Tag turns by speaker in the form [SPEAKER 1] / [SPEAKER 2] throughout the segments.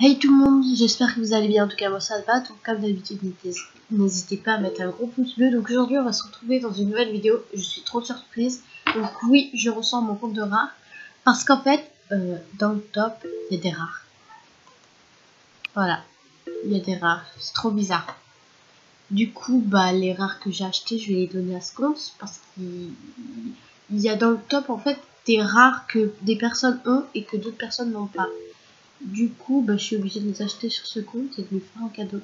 [SPEAKER 1] Hey tout le monde, j'espère que vous allez bien, en tout cas moi ça va, donc comme d'habitude n'hésitez pas à mettre un gros pouce bleu. Donc aujourd'hui on va se retrouver dans une nouvelle vidéo, je suis trop surprise. Donc oui, je ressens mon compte de rares, parce qu'en fait, dans le top, il y a des rares. Voilà, il y a des rares, c'est trop bizarre. Du coup, bah les rares que j'ai achetés, je vais les donner à ce compte, parce qu'il y a dans le top en fait des rares que des personnes ont et que d'autres personnes n'ont pas. Du coup, bah, je suis obligée de les acheter sur ce compte et de lui faire un cadeau.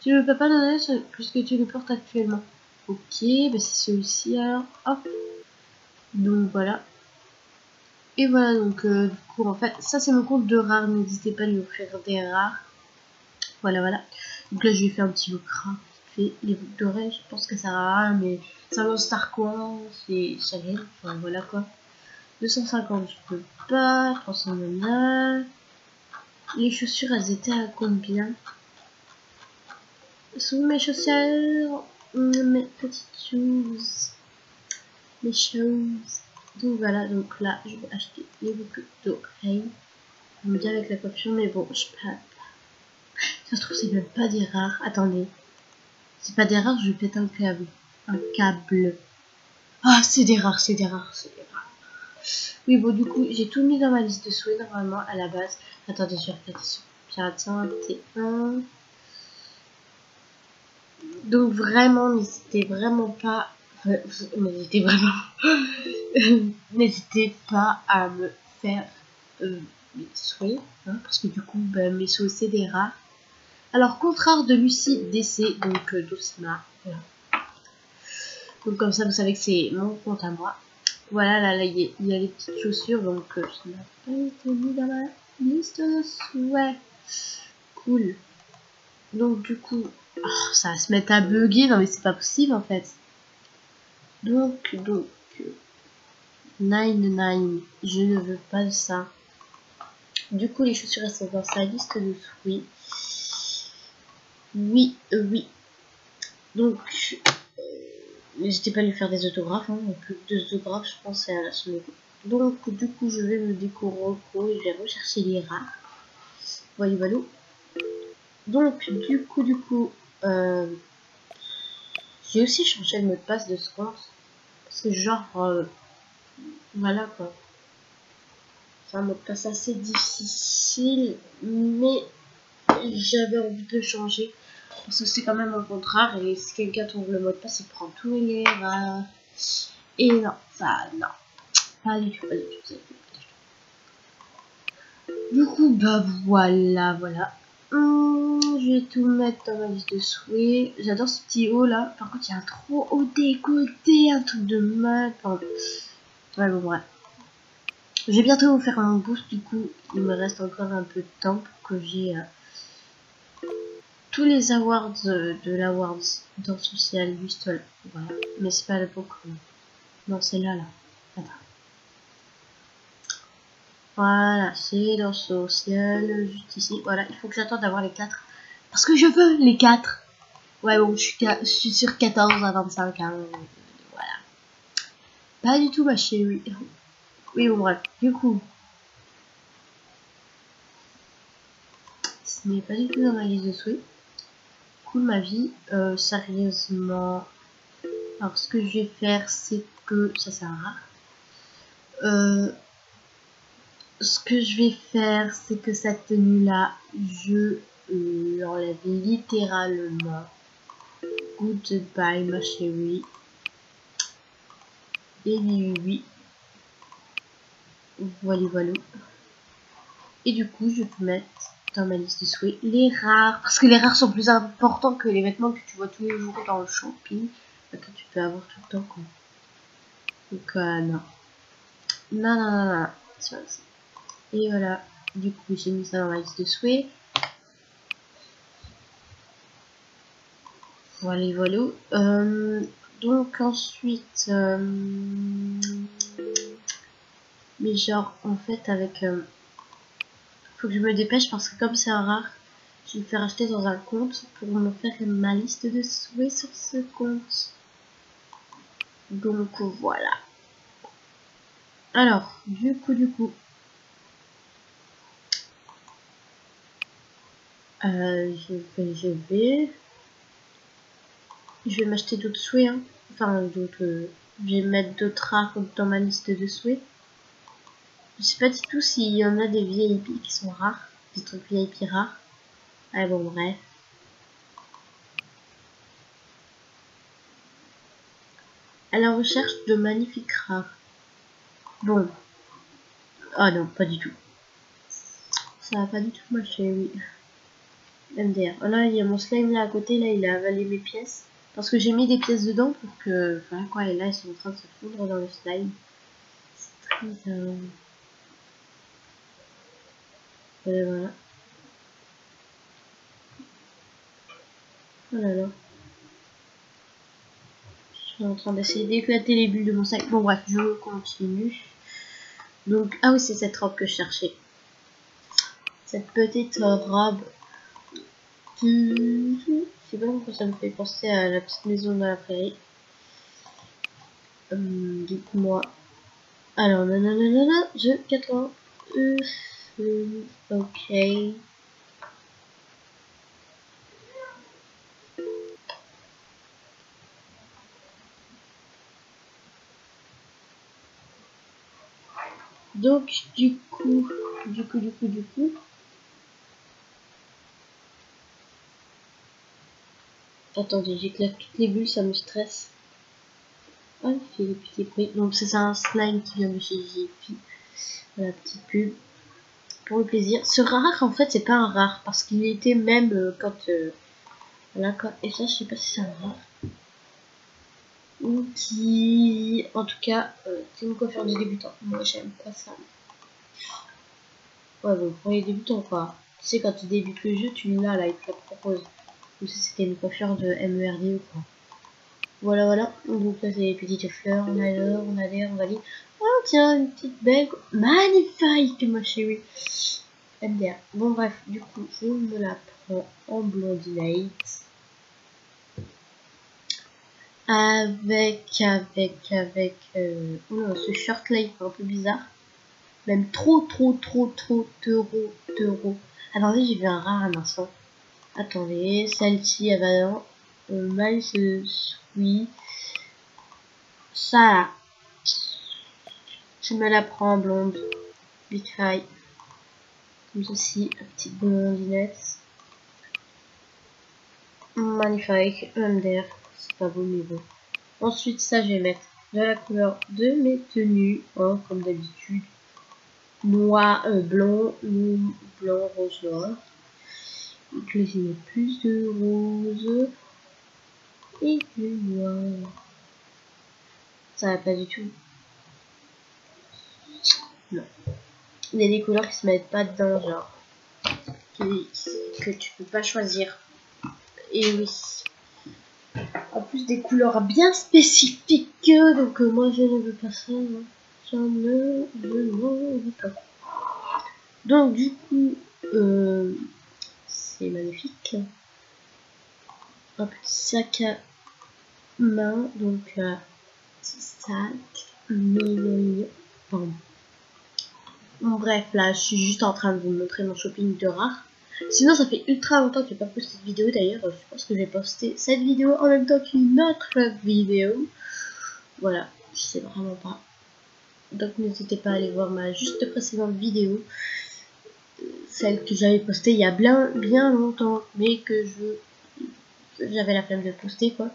[SPEAKER 1] Tu ne peux pas donner puisque tu le portes actuellement. Ok, bah c'est celui-ci alors. Hop. Donc voilà. Et voilà, donc du coup, en fait, ça c'est mon compte de rares. N'hésitez pas à lui offrir des rares. Voilà, voilà. Donc là, je lui fais un petit look rare. Les boucles d'oreilles, je pense que ça sert à rien, mais ça va au Star quoi. C'est rien. Enfin voilà quoi. 250, je peux pas. 309. Les chaussures, elles étaient à combien? Sont mes chaussures, mes petites choses, mes choses. Donc voilà, donc là, je vais acheter les boucles d'oreilles. J'aime bien avec la coiffure, mais bon, je sais pas. Ça se trouve, c'est même pas des rares. Attendez. C'est pas des rares, je vais péter un câble. Un câble. Ah, c'est des rares, c'est des rares, c'est des rares. Oui, bon, du coup, j'ai tout mis dans ma liste de souhaits, normalement, à la base. Attendez, je vais regarder sur Pirate 101. Donc vraiment, n'hésitez vraiment pas, n'hésitez vraiment, n'hésitez pas à me faire mes souhaits, hein, parce que du coup, ben, mes souhaits c'est des rares. Alors, compte rare de Lucie DC, donc Doucement, voilà. Donc comme ça, vous savez que c'est mon compte à moi. Voilà, là, il y a les petites chaussures, donc je n'ai pas été mis dans ma liste de souhaits. Cool. Donc du coup, oh, ça va se mettre à bugger, non mais c'est pas possible en fait. Donc, 9, je ne veux pas de ça. Du coup, les chaussures elles sont dans sa liste de souhaits. Oui, oui. Donc, n'hésitez pas à lui faire des autographes. Hein. Plus que des autographes, je pense, c'est à son niveau. Donc, du coup, je vais me décorer et je vais rechercher les rares. Voyez, voilà. Donc, du coup, j'ai aussi changé le mot de passe de ce compte. Parce que, genre, voilà quoi. C'est un mot de passe assez difficile, mais j'avais envie de changer parce que c'est quand même un contrat et si quelqu'un trouve le mot de passe, il prend tous les rares. Et non, ça, non, pas du tout, pas du tout. Du coup, bah voilà. Je vais tout mettre dans ma liste de souhaits. J'adore ce petit haut là. Par contre, il y a un trop haut décolleté, un truc de mal. Enfin, ouais, bon, bref. Je vais bientôt vous faire un boost, du coup, il me reste encore un peu de temps pour que j'ai tous les awards de l'awards dans Social juste là. Voilà. Mais c'est pas le Pokémon. Non, c'est là. Attends. Voilà, c'est dans Social, juste ici. Voilà, il faut que j'attende d'avoir les 4. Parce que je veux les 4. Ouais, bon, je suis sur 14 à 25. Hein. Voilà. Pas du tout, ma chérie. Oui, bon, bref. Du coup, ce n'est pas du tout dans ma liste de souhaits. Cool, ma vie. Sérieusement. Alors, ce que je vais faire, c'est que. Ça sert à rien. Ce que je vais faire, c'est que cette tenue-là, je l'enlève littéralement. Goodbye, ma chérie. Et oui. Voilà. Et du coup, je peux mettre dans ma liste de souhaits les rares. Parce que les rares sont plus importants que les vêtements que tu vois tous les jours dans le shopping. Que tu peux avoir tout le temps, quoi. Donc, non. Non. Et voilà. Du coup, j'ai mis ça dans ma liste de souhaits. Voilà. Donc ensuite, mais genre en fait avec, faut que je me dépêche parce que comme c'est un rare, je vais le faire acheter dans un compte pour me faire ma liste de souhaits sur ce compte. Donc voilà. Alors du coup, Je vais m'acheter d'autres souhaits, hein. Enfin d'autres, je vais mettre d'autres rares dans ma liste de souhaits. Je sais pas du tout s'il y en a des VIP qui sont rares, des trucs VIP rares. Ah bon, bref. À la recherche de magnifiques rares. Bon. Ah non, pas du tout. Ça va pas du tout marcher, oui. MDR. Oh là, il y a mon slime là à côté, là, il a avalé mes pièces. Parce que j'ai mis des pièces dedans pour que... Voilà quoi, et là, ils sont en train de se fondre dans le slime. C'est très... Et voilà. Oh là là. Je suis en train d'essayer d'éclater les bulles de mon sac. Bon bref, je continue. Donc, ah oui, c'est cette robe que je cherchais. Cette petite robe. Je sais pas pourquoi ça me fait penser à la petite maison dans la prairie. Dites-moi. Alors, nanana, je 80. Ok. Donc, du coup. Attendez, j'éclate toutes les bulles, ça me stresse. Ah, il fait des petits bruits. Donc, c'est un slime qui vient de chez JP. La petite pub. Pour le plaisir. Ce rare, en fait, c'est pas un rare. Parce qu'il était même quand... Voilà, quoi. Et ça, je sais pas si c'est un rare. Ou qui... En tout cas, c'est une coiffure de débutant. Moi, j'aime pas ça. Ouais, bon, pour les débutants, quoi. Tu sais, quand tu débutes le jeu, tu l'as, là, il te le propose. Ou si c'était une coiffure de MERD ou quoi. Voilà, voilà. Donc là, c'est les petites fleurs. On adore, on adhère, on va dire. Oh, tiens, une petite belle. Magnifique, ma chérie. MDR. Bon, bref, du coup, je me la prends en blondinate. Avec oh, ce short là, il fait un peu bizarre. Même trop taureau. Attendez, j'ai vu un rare un instant. Attendez, celle-ci, elle va dans mal se suit. Ça, je me la prends en blonde. Vite fait. Comme ceci, la petite blondinette. Magnifique, MDR. C'est pas beau, mais bon. Ensuite, ça, je vais mettre de la couleur de mes tenues, hein, comme d'habitude. Noir, blanc, rose, noir. Donc là, je mets plus de rose et du noir. Ça va pas du tout. Non. Il y a des couleurs qui se mettent pas dedans, genre. Que tu peux pas choisir. Et oui. En plus des couleurs bien spécifiques. Donc moi je ne veux pas ça. Hein. Je ne veux pas. Donc du coup, c'est magnifique. Un petit sac à main. Donc petit sac. Pardon. Bon, bref, là je suis juste en train de vous montrer mon shopping de rares. Sinon ça fait ultra longtemps que j'ai pas posté de vidéo d'ailleurs. Je pense que j'ai posté cette vidéo en même temps qu'une autre vidéo. Voilà, je sais vraiment pas. Donc n'hésitez pas à aller voir ma juste précédente vidéo. Celle que j'avais postée il y a bien longtemps. Mais que j'avais la flemme de poster quoi.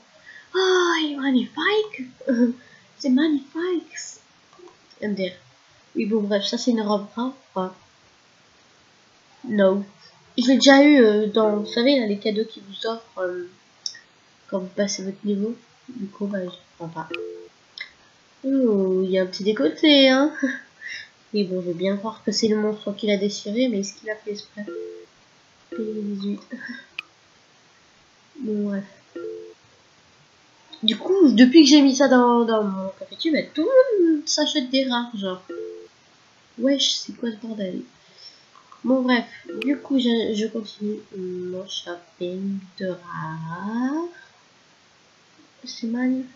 [SPEAKER 1] Oh, il est magnifique. C'est magnifique. MDR. Oui bon bref, ça c'est une robe rare. Enfin, no. Je l'ai déjà eu dans, vous savez, là, les cadeaux qui vous offrent quand vous passez votre niveau. Du coup, bah, je prends pas. Oh, il y a un petit décolleté, hein. Et bon, je veux bien croire que c'est le monstre qui l'a déchiré, mais est-ce qu'il a fait exprès? P18. Bon, bref. Du coup, depuis que j'ai mis ça dans mon café tube, bah, tout le monde s'achète des rares, genre. Wesh, c'est quoi ce bordel? Bon, bref. Du coup, je continue mon shopping de rares. C'est magnifique.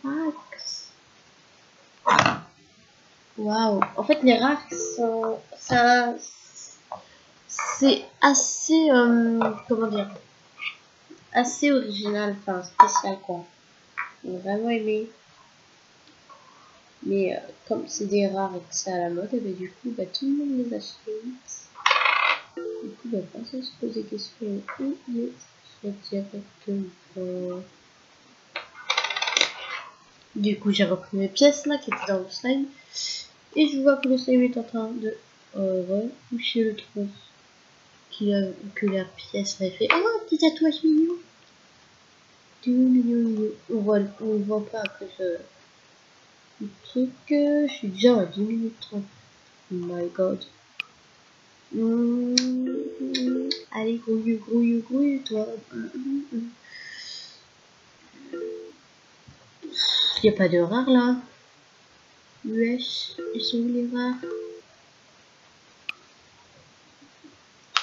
[SPEAKER 1] Waouh. En fait, les rares sont... C'est assez, comment dire, assez original, enfin spécial quoi. J'ai vraiment aimé. Mais comme c'est des rares et que c'est à la mode, et du coup, tout le monde les achète. Du coup, pas ça se pose des questions. Où est directement. Du coup, j'ai repris mes pièces là qui étaient dans le slime. Et je vois que le slime est en train de repoucher le trou que la pièce avait fait. Oh, un petit tatouage mignon! Tout mignon. On voit pas à cause du truc. Je suis déjà à 2 minutes 30. Oh my god. Allez, grouille, toi. Y a pas de rares là. Wesh, ils sont où les rares?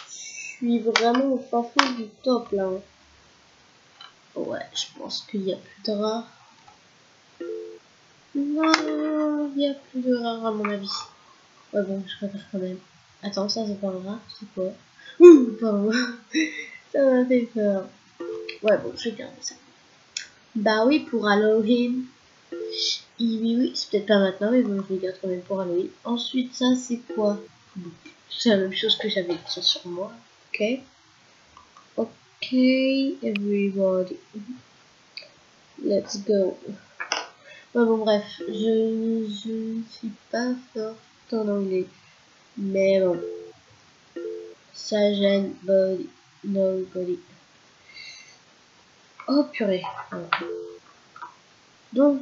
[SPEAKER 1] Je suis vraiment au fin fond du top là. Ouais, je pense qu'il y a plus de rares. Non, il y a plus de rares à mon avis. Ouais, bon, je préfère quand même. Attends, ça c'est pas un rare, c'est quoi? Pardon. Ça m'a fait peur. Ouais, bon, je vais garder ça. Bah oui, pour Halloween. Oui, c'est peut-être pas maintenant, mais bon, je le garde quand même pour Halloween. Ensuite, ça, c'est quoi? C'est la même chose que j'avais dit sur moi. Ok. Ok, everybody. Let's go. Ouais, bon, bref, je ne suis pas forte en anglais. Mais bon. Ça gêne body. Nobody. Oh, purée. Voilà. Donc,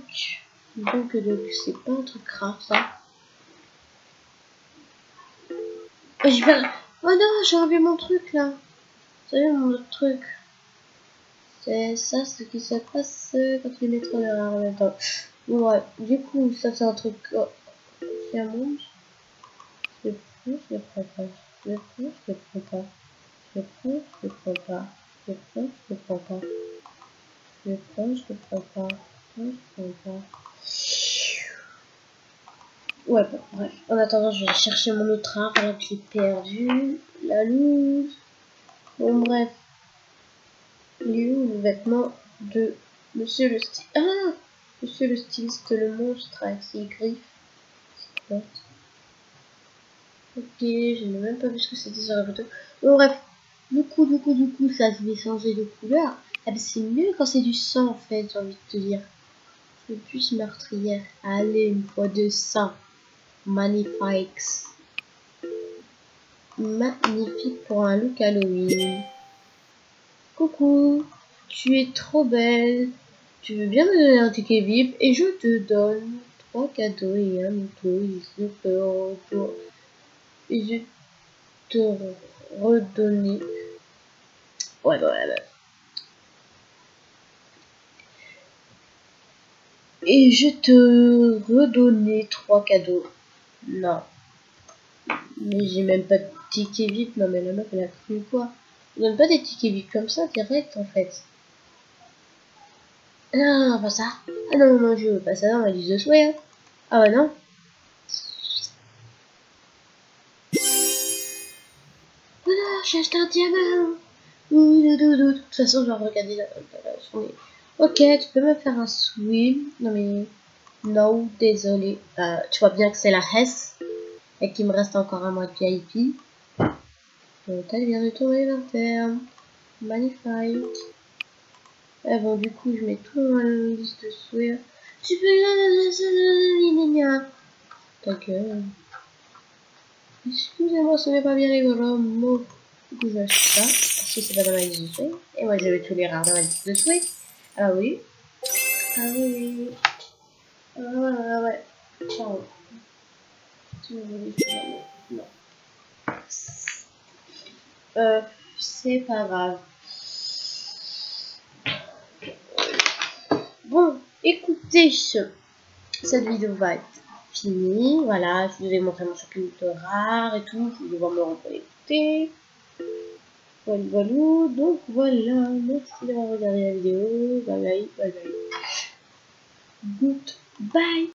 [SPEAKER 1] c'est pas un truc rare, ça. Oh, oh non, j'ai enlevé mon truc, là. Vous savez, mon autre truc. C'est ça ce qui se passe quand tu mets trop de rares en même temps. Ouais, du coup, ça c'est un truc. C'est un monde. Je prends, je le prends pas. Je prends, je le prends pas. Je prends, je le prends pas. Je prends, je le prends pas. Je prends, je le prends pas. Je prends pas. Ouais, bon, bref. En attendant, je vais chercher mon autre art alors que j'ai perdu la loose. Bon, bref. Il est où le vêtement de Monsieur le styliste? Ah! Monsieur le styliste, le monstre avec ses griffes. C'est quoi? Ok, je n'ai même pas vu ce que c'était sur la photo. Bon, bref. Du coup, ça se met changer de couleur. Ah, ben, c'est mieux quand c'est du sang, en fait, j'ai envie de te dire. C'est plus meurtrière. Allez, une fois de sang. Magnifique. Magnifique pour un look Halloween. Coucou, tu es trop belle. Tu veux bien me donner un ticket VIP et je te donne 3 cadeaux et un auto. Et je te redonner. Ouais. Et je te redonner 3 cadeaux. Non. Mais j'ai même pas de ticket VIP. Non mais la meuf elle a cru quoi? On donne pas des tickets VIP comme ça direct en fait. Non, pas ça. Ah non, je veux pas ça dans ma liste de souhaits. Hein. Ah ouais, non. Voilà, j'ai acheté un diamant. De toute façon, je vais regarder la journée. Ok, tu peux me faire un swim. Non mais... Non, désolé. Tu vois bien que c'est la Hess. Et qu'il me reste encore un mois de VIP. L'hôtel vient de tomber vers terre. Magnifique. Et bon, du coup, je mets tout dans la liste de souhaits. Tu peux... Ta gueule. Excusez-moi, ce n'est pas bien les gros mots. Du coup, j'achète ça. Parce que c'est pas dans ma liste de souhaits. Et moi, j'avais tous les rares dans ma liste de souhaits. Ah oui. Ah oui. Ah ouais. Ciao. Tu me voulais faire non. C'est pas grave. Bon, écoutez, cette vidéo va être finie. Voilà, je vous ai montré mon shopping de rare et tout. Je vais devoir me reconnecter. Voilà. Donc voilà, merci d'avoir regardé la vidéo. Bye bye. Goodbye.